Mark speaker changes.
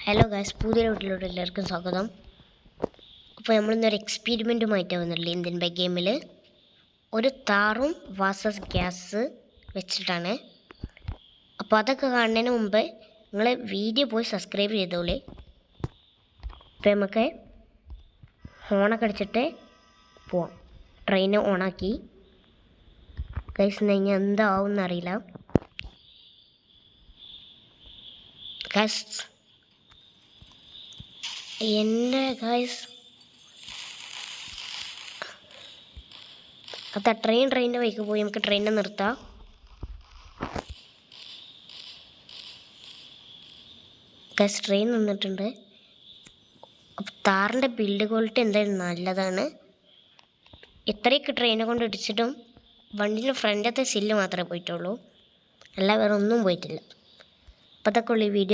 Speaker 1: Hello guys, പുതിയ വീട്ടിലോട്ട് എല്ലാവർക്കും സ്വാഗതം. അപ്പോൾ നമ്മളിന്നൊരു എക്സ്പെരിമെൻറ്റുമായിട്ട് വന്നിട്ടുള്ളത് ഇന്ത്യൻ ബൈക്ക് ഗെയിമിൽ ഒരു താറും വാസസ് ഗ്യാസ് വെച്ചിട്ടാണ്. അപ്പോൾ അതൊക്കെ കാണുന്നതിന് മുമ്പ് നിങ്ങൾ വീഡിയോ പോയി സബ്സ്ക്രൈബ് ചെയ്തോളേ. അപ്പോൾ നമുക്ക് ഹോണൊക്കെ അടിച്ചിട്ട് പോവാം. ട്രെയിൻ ഓണാക്കി. ഗൈസ് കഴിഞ്ഞാൽ എന്താവും എന്നറിയില്ല. ഗൈസ് എൻ്റെ ഗൈസ് അതാ ട്രെയിനിൻ്റെ വഴിക്ക് പോയി നമുക്ക് ട്രെയിനിനെ നിർത്താം. ഗൈസ് ട്രെയിൻ നിന്നിട്ടുണ്ട്. അപ്പോൾ താറിൻ്റെ ബിൽഡ് ക്വാളിറ്റി എന്തായാലും നല്ലതാണ്. ഇത്രയൊക്കെ ട്രെയിനെ കൊണ്ട് ഇടിച്ചിട്ടും വണ്ടിൻ്റെ ഫ്രണ്ടത്തെ സില്ല് മാത്രമേ പോയിട്ടുള്ളൂ, അല്ല വേറെ ഒന്നും പോയിട്ടില്ല. അപ്പോൾ അതൊക്കെ ഉള്ളൂ ഈ വീഡിയോ.